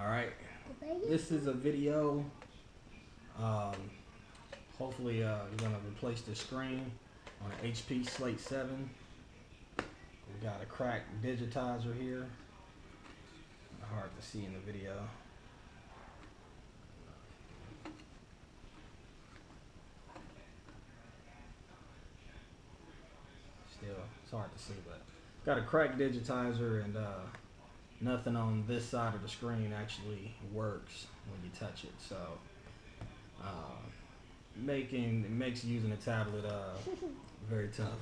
Alright, this is a video. Hopefully you're going to replace the screen on an HP Slate 7. We got a cracked digitizer here. Hard to see in the video. Still, it's hard to see, but got a cracked digitizer, and nothing on this side of the screen actually works when you touch it. So it makes using a tablet very tough.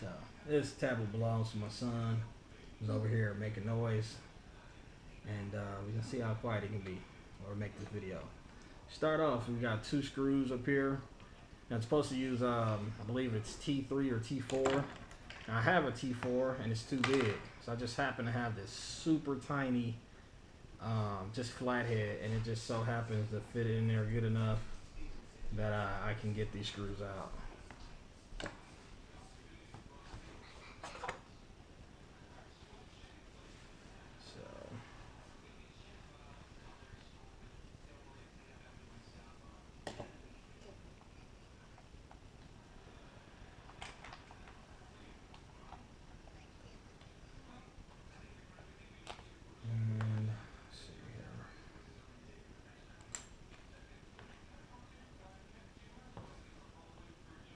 So this tablet belongs to my son. He's over here making noise, and we can see how quiet he can be or make this video. Start off, we've got 2 screws up here. Now it's supposed to use I believe it's T3 or T4. Now I have a T4 and it's too big, so I just happen to have this super tiny just flathead, and it just so happens to fit in there good enough that I can get these screws out.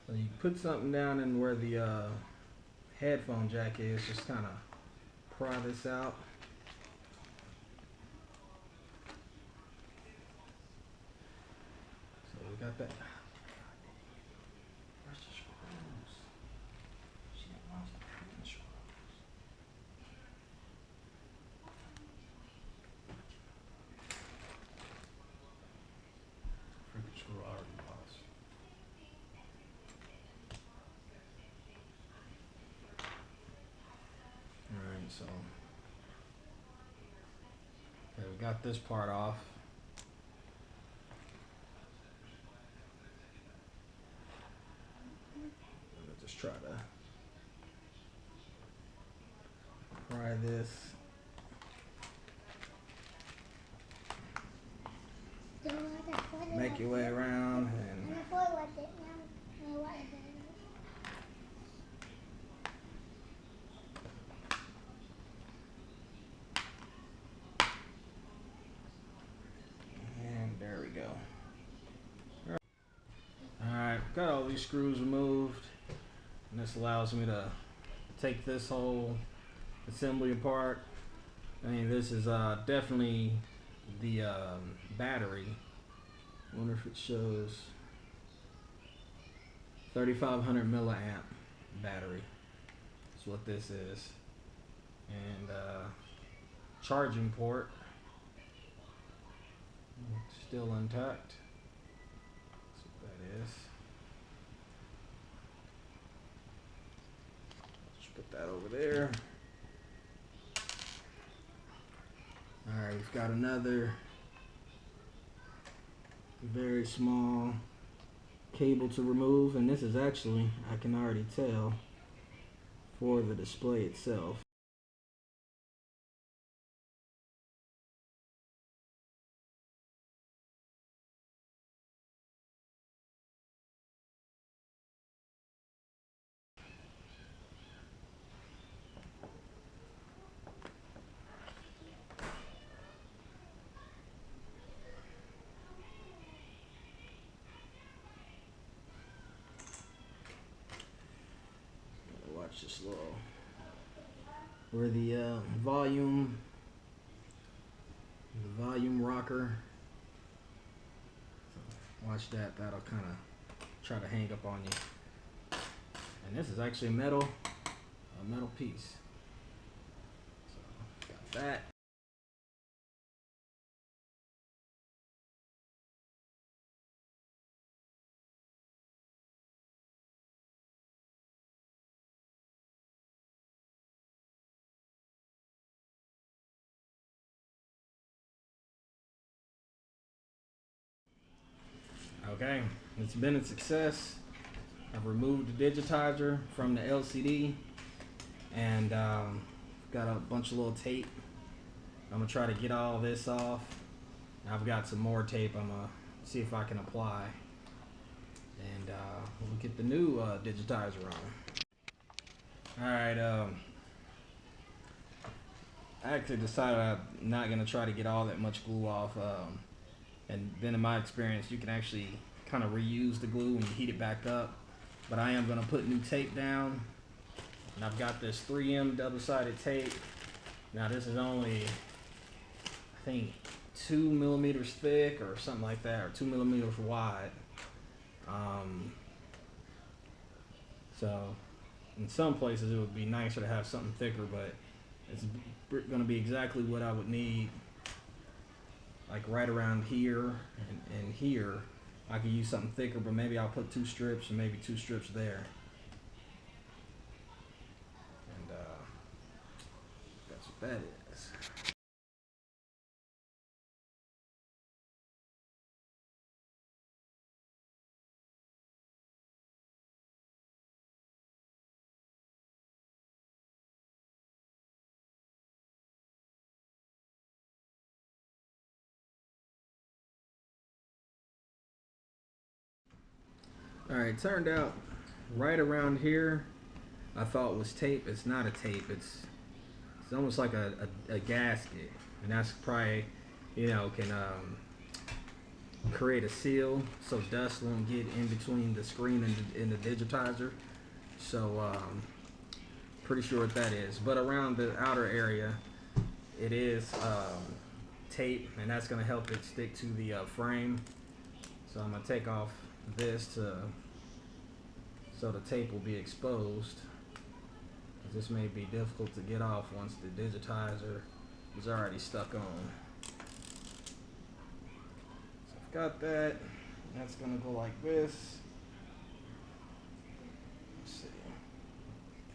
So you put something down in where the headphone jack is, just kind of pry this out. So we got that. Where's the screws? She lost the freaking screws. Freaking screw already lost. Alright, so okay, we got this part off. Let's just try to pry this. Make your way around and there we go. Alright, got all these screws removed, and this allows me to take this whole assembly apart. I mean, this is definitely the battery. I wonder if it shows 3500 milliamp battery. That's what this is. And charging port, still intact. That's what that is. Just put that over there. Alright, we've got another very small cable to remove, and this is actually, I can already tell, for the display itself. Watch this little, where the volume rocker. So watch that. That'll kind of try to hang up on you. And this is actually a metal piece. So got that. Okay, it's been a success. I've removed the digitizer from the LCD, and got a bunch of little tape I'm gonna try to get all this off. I've got some more tape I'm gonna see if I can apply, and we'll get the new digitizer on. Alright, I actually decided I'm not gonna try to get all that much glue off, and then in my experience you can actually kind of reuse the glue when you heat it back up, but I am gonna put new tape down, and I've got this 3M double-sided tape. Now this is only, I think, 2 millimeters thick or something like that, or 2 millimeters wide. So in some places it would be nicer to have something thicker, but it's going to be exactly what I would need, like right around here and here. I could use something thicker, but maybe I'll put 2 strips and maybe 2 strips there. And that's what that is. Alright, turned out right around here I thought was tape. It's not a tape. It's almost like a gasket, and that's probably, can create a seal so dust won't get in between the screen and the digitizer. So pretty sure what that is. But around the outer area, it is tape, and that's going to help it stick to the frame. So I'm going to take off this so the tape will be exposed. This may be difficult to get off once the digitizer is already stuck on. So I've got that. That's going to go like this. Let's see.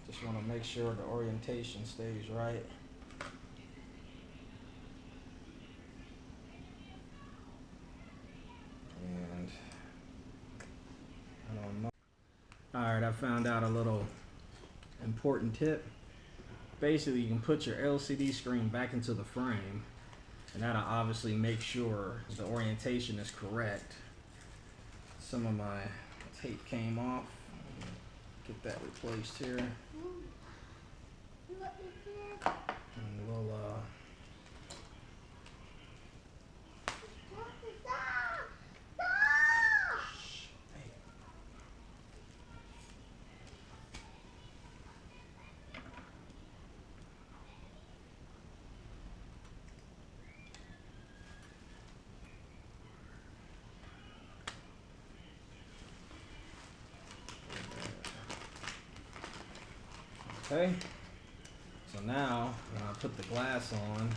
Just want to make sure the orientation stays right. And I don't know. Alright, I found out a little important tip. Basically, you can put your LCD screen back into the frame, and that'll obviously make sure the orientation is correct. Some of my tape came off. Get that replaced here. And we'll okay. So now, when I put the glass on,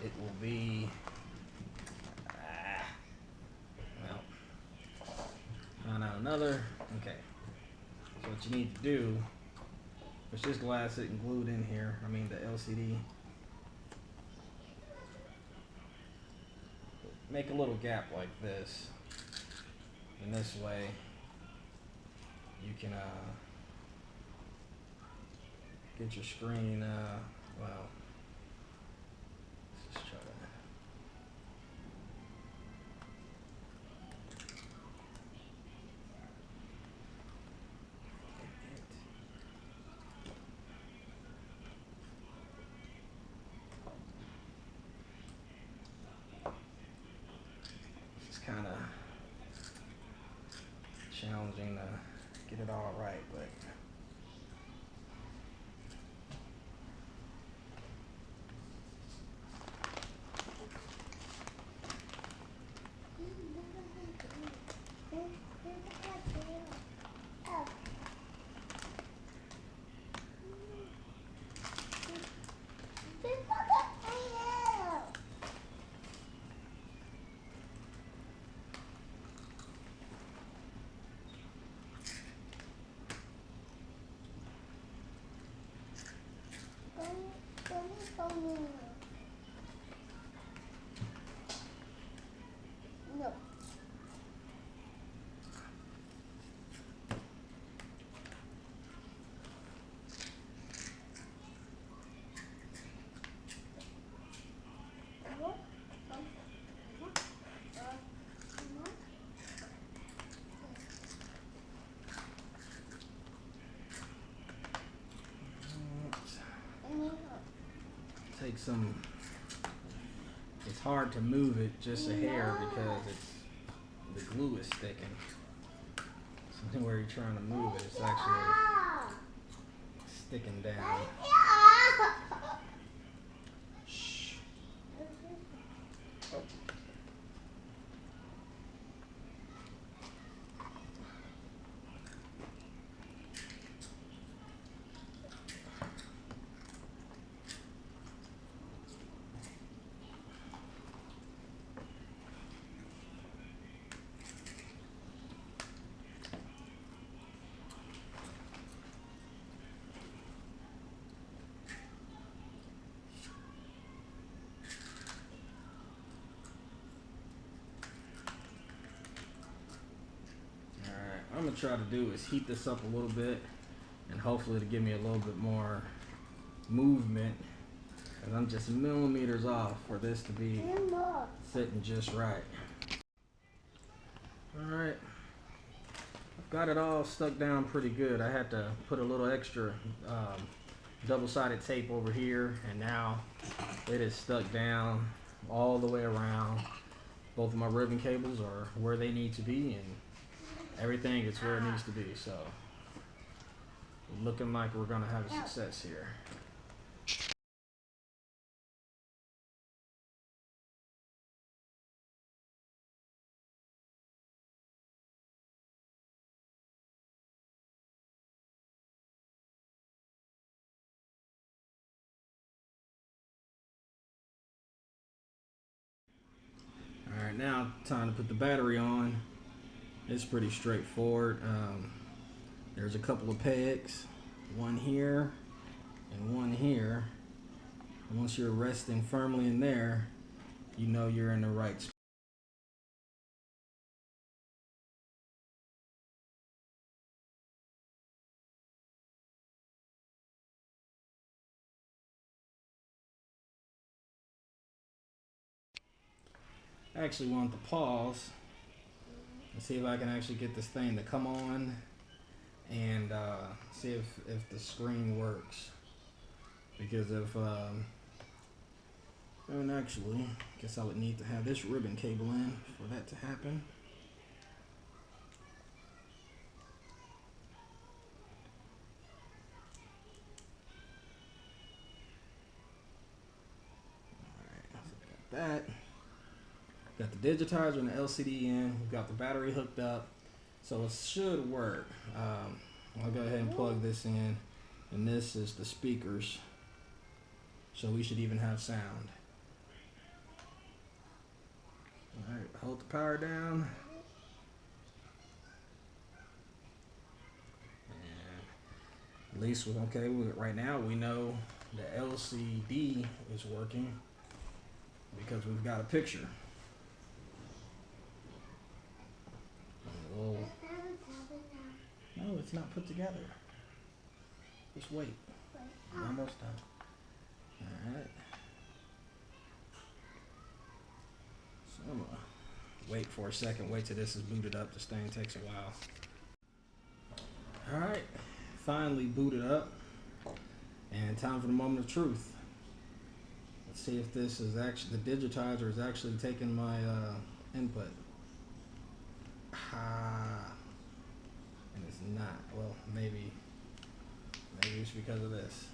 it will be, well, found out another. Okay. So what you need to do, there's this glass sitting glued in here. I mean the LCD. Make a little gap like this, and this way you can get your screen. Well, let's just try to. It's kind of challenging to get it all right, but. No. take some. It's hard to move it just a hair because the glue is sticking. So where you're trying to move it, it's actually sticking down. Shh. Oh. I'm gonna try to do is heat this up a little bit and hopefully to give me a little bit more movement, because I'm just millimeters off for this to be sitting just right. Alright, I've got it all stuck down pretty good. I had to put a little extra double-sided tape over here, and now it is stuck down all the way around. Both of my ribbon cables are where they need to be, and everything is where it needs to be. So looking like we're gonna have a success here. Alright, now time to put the battery on. It's pretty straightforward. There's a couple of pegs, one here and one here. And once you're resting firmly in there, you know you're in the right spot. I actually want to pause and see if I can actually get this thing to come on and see if the screen works. Because if and actually, I guess I would need to have this ribbon cable in for that to happen. Alright, so got that. Got the digitizer and the LCD in. We've got the battery hooked up. So it should work. I'll go ahead and plug this in. And this is the speakers. So we should even have sound. Alright, hold the power down. And at least, okay, right now we know the LCD is working because we've got a picture. No, it's not put together. Just wait. We're almost done. Alright. So I'm gonna wait for a second, wait till this is booted up. This thing takes a while. Alright, finally booted up. And time for the moment of truth. Let's see if this is actually, the digitizer is actually taking my input. And it's not. Well, maybe it's because of this.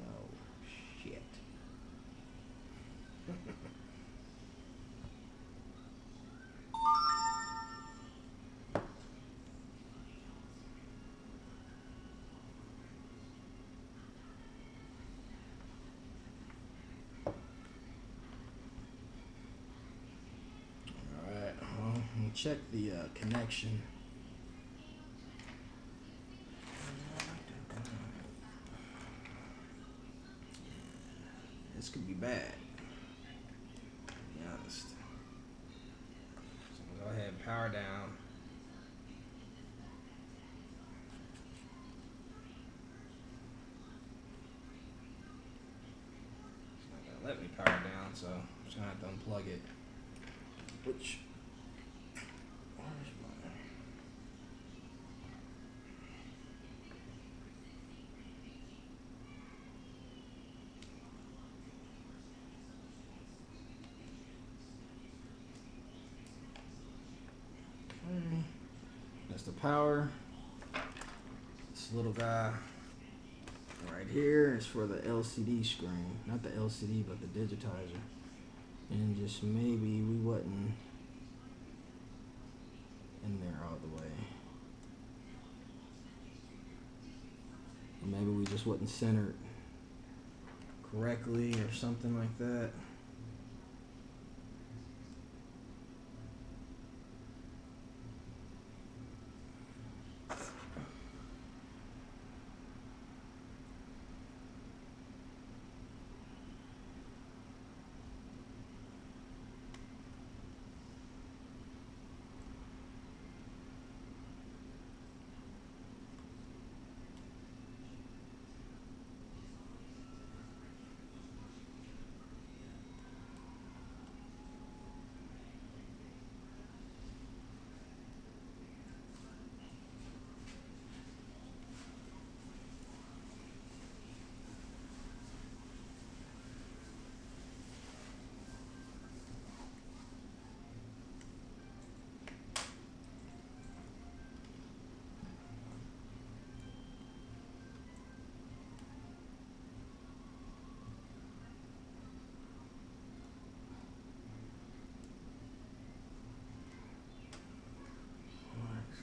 No shit. Check the connection. This could be bad, to be honest. So go ahead and power down. It's not gonna let me power down, so I'm just gonna have to unplug it. Which the power. This little guy right here is for the LCD screen. Not the LCD, but the digitizer. And just maybe we wasn't in there all the way. Or maybe we just wasn't centered correctly or something like that.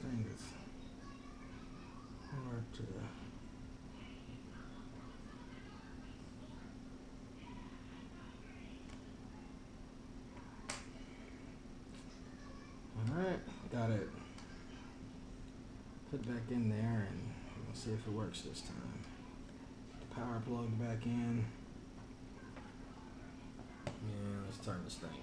Thing is hard to. Alright, got it put back in there, and we'll see if it works this time. The power plug back in. Yeah, let's turn this thing on.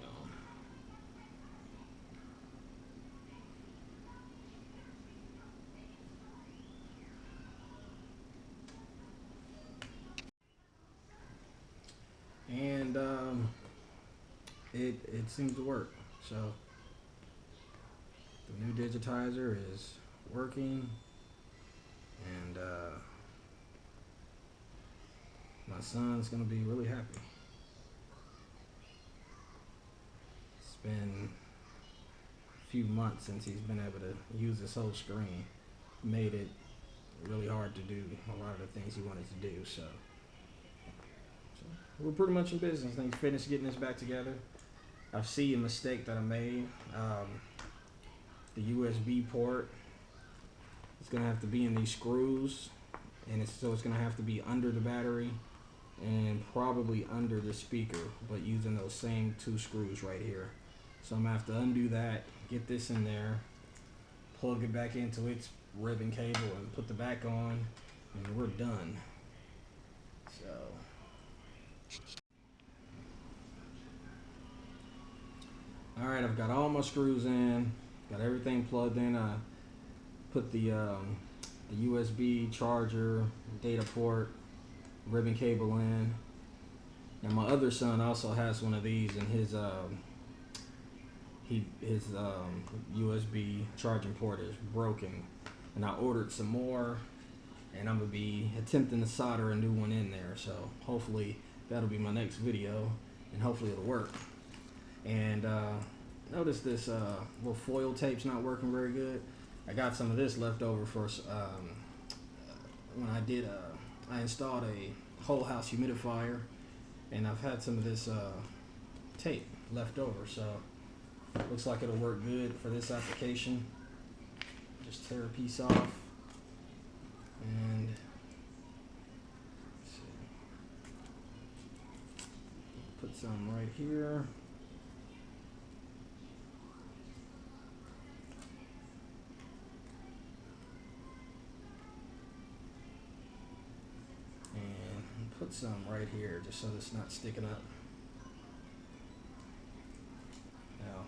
And it seems to work. So the new digitizer is working, and my son's gonna be really happy. It's been a few months since he's been able to use this whole screen. Made it really hard to do a lot of the things he wanted to do. So we're pretty much in business. Things finished getting this back together. I see a mistake that I made. The USB port is gonna have to be in these screws, and so it's gonna have to be under the battery and probably under the speaker, but using those same two screws right here. So I'm gonna have to undo that, get this in there, plug it back into its ribbon cable, and put the back on, and we're done. So alright, I've got all my screws in, got everything plugged in. I put the USB charger, data port, ribbon cable in. Now my other son also has one of these in his USB charging port is broken, and I ordered some more, and I'm gonna be attempting to solder a new one in there. So hopefully that'll be my next video, and hopefully it'll work. And notice this little foil tape's not working very good. I got some of this left over for when I installed a whole house humidifier, and I've had some of this tape left over, so looks like it'll work good for this application. Just tear a piece off, and let's see, put some right here. Put some right here just so it's not sticking up. Now,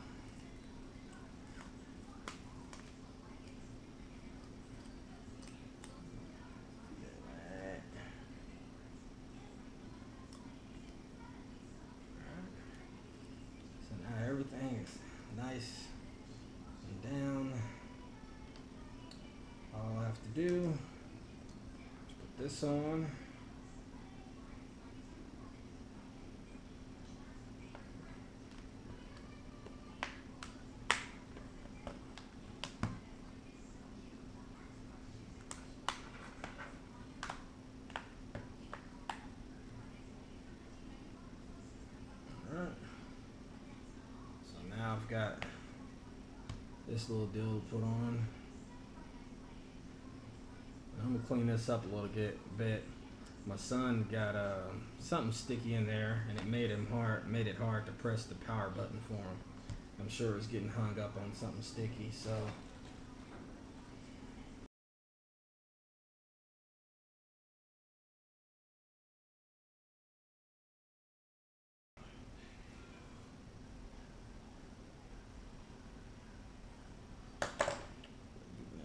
so now everything is nice and down. All I have to do is put this on. this little deal to put on. I'm gonna clean this up a little bit. My son got something sticky in there, and it made it hard to press the power button for him. I'm sure it's getting hung up on something sticky. So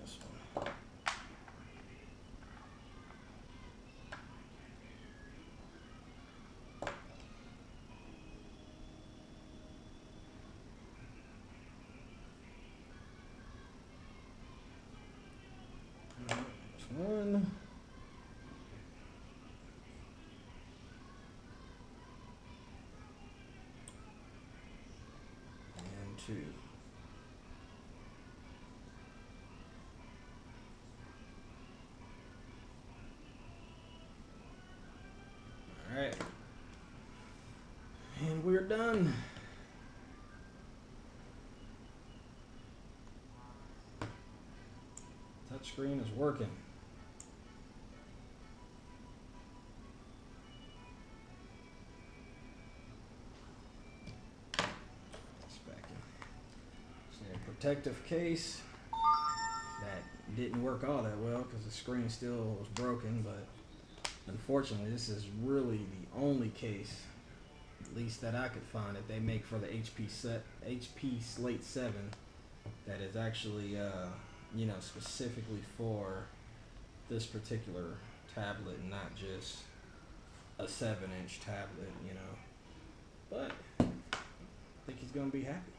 this one. One. And two. Alright. And we're done. Touchscreen is working. Protective case that didn't work all that well because the screen still was broken, but unfortunately this is really the only case, at least that I could find, that they make for the HP Slate 7 that is actually specifically for this particular tablet and not just a 7-inch tablet, but I think he's gonna be happy.